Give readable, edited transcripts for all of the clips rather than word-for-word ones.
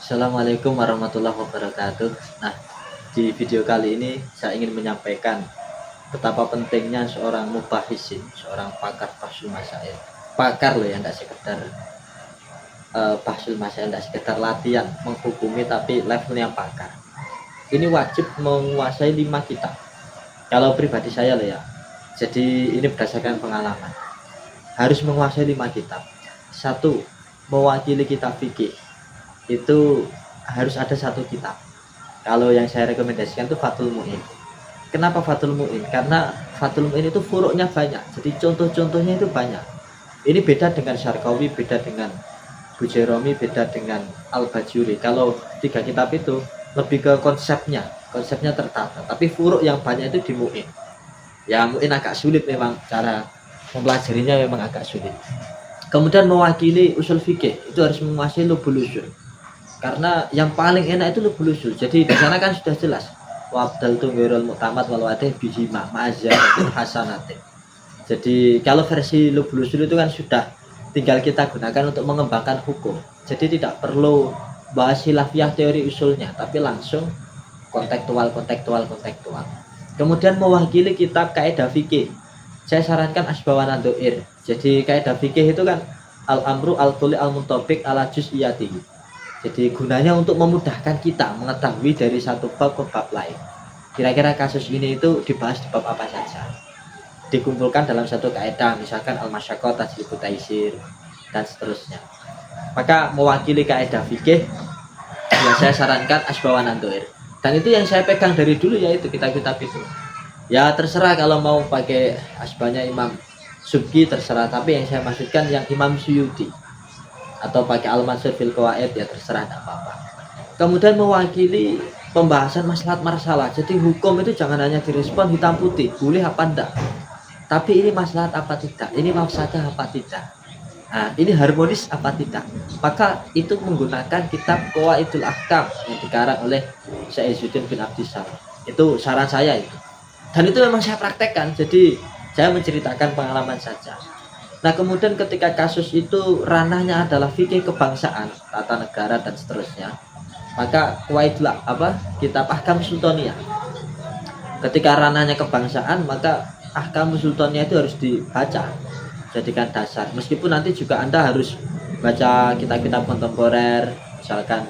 Assalamualaikum warahmatullahi wabarakatuh. Nah, di video kali ini saya ingin menyampaikan betapa pentingnya seorang mubahisin, seorang pakar bahsul masail. Pakar loh ya, tidak sekedar bahsul masail, tidak sekedar latihan menghukumi, tapi levelnya pakar. Ini wajib menguasai 5 kitab. Kalau pribadi saya loh ya. Jadi ini berdasarkan pengalaman. Harus menguasai 5 kitab. Satu, mewakili kitab fikih. Itu harus ada 1 kitab. Kalau yang saya rekomendasikan itu Fathul Mu'in. Kenapa Fathul Mu'in? Karena Fathul Mu'in itu furuknya banyak. Jadi contoh-contohnya itu banyak. Ini beda dengan Syarqawi, beda dengan Bujairami, beda dengan Al-Bajuri. Kalau 3 kitab itu lebih ke konsepnya tertata. Tapi furuk yang banyak itu di Mu'in. Ya Mu'in agak sulit memang, cara mempelajarinya memang agak sulit. Kemudian mewakili usul fikih itu harus menguasai lubul usul. Karena yang paling enak itu lubul usul. Jadi di sana kan sudah jelas. Wabdal tunggirul mu'tamad wal wadih bihima ma'azyatin hasanatin. Jadi kalau versi lubul usul itu kan sudah tinggal kita gunakan untuk mengembangkan hukum. Jadi tidak perlu bahas khilafiyah teori usulnya, tapi langsung kontekstual. Kemudian mewakili kitab kaidah fikih. Saya sarankan Asbawan Ad-Dhair. Jadi kaidah fikih itu kan al-amru al-quli al-muntabiq ala juz'iyatihi. Jadi gunanya untuk memudahkan kita mengetahui dari satu bab ke bab lain. Kira-kira kasus ini itu dibahas di bab apa saja. Dikumpulkan dalam satu kaidah, misalkan al-masyaqqah tajlibu taisir dan seterusnya. Maka mewakili kaidah fikih ya saya sarankan Asbawan Ad-Dhair. Dan itu yang saya pegang dari dulu, yaitu kitab-kitab itu. Ya terserah kalau mau pakai asbahnya Imam Subki terserah, tapi yang saya maksudkan yang Imam Suyuti atau pakai Al-Mansur fil Qawaid ya terserah, tidak apa-apa. Kemudian mewakili pembahasan maslahat marsalah. Jadi hukum itu jangan hanya direspon hitam putih, boleh apa enggak. Tapi ini maslahat apa tidak, ini mafsadah apa tidak. Nah, ini harmonis apa tidak. Maka itu menggunakan kitab Qawaidul Ahkam yang dikarang oleh Syekh Izzuddin bin Abdissalam. Itu saran saya itu. Dan itu memang saya praktekkan. Jadi saya menceritakan pengalaman saja. Nah, kemudian ketika kasus itu ranahnya adalah fikih kebangsaan, tata negara dan seterusnya, maka Qawaidul kitab Ahkam Sultaniyah. Ketika ranahnya kebangsaan, maka Ahkam Sultaniyah itu harus dibaca, jadikan dasar. Meskipun nanti juga Anda harus baca kitab-kitab kontemporer, misalkan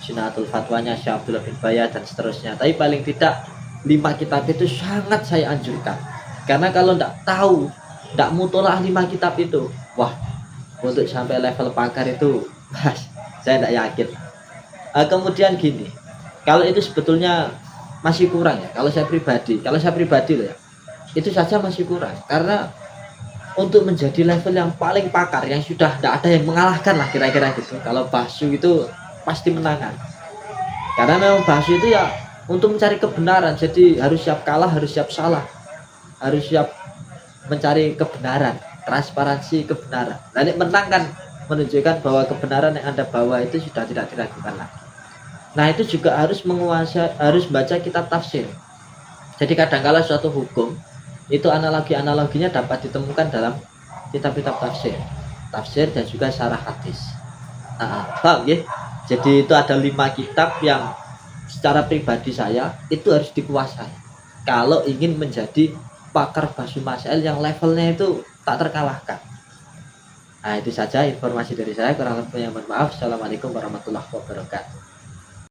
Sinatul Fatwanya Syekh Abdullah bin Bayah dan seterusnya. Tapi paling tidak 5 kitab itu sangat saya anjurkan. Karena kalau tidak mutolaah 5 kitab itu, wah, untuk sampai level pakar itu saya tidak yakin. Kemudian gini, kalau itu sebetulnya masih kurang ya. Kalau saya pribadi loh ya, itu saja masih kurang. Karena untuk menjadi level yang paling pakar, yang sudah tidak ada yang mengalahkan lah kira-kira gitu. Kalau bahsu itu pasti menangan. Karena memang bahsu itu ya untuk mencari kebenaran. Jadi harus siap kalah, harus siap salah, harus siap mencari kebenaran, transparansi kebenaran. Nanti menang kan menunjukkan bahwa kebenaran yang Anda bawa itu sudah tidak diragukan lagi. Nah, itu juga harus menguasai, harus baca kitab tafsir. Jadi kadang-kala suatu hukum itu analoginya dapat ditemukan dalam kitab-kitab tafsir dan juga syarah hadis. Paham ya? Jadi itu ada 5 kitab yang secara pribadi saya itu harus dikuasai kalau ingin menjadi pakar bahsul masail yang levelnya itu tak terkalahkan. Nah, itu saja informasi dari saya, kurang lebihnya mohon maaf. Assalamualaikum warahmatullahi wabarakatuh.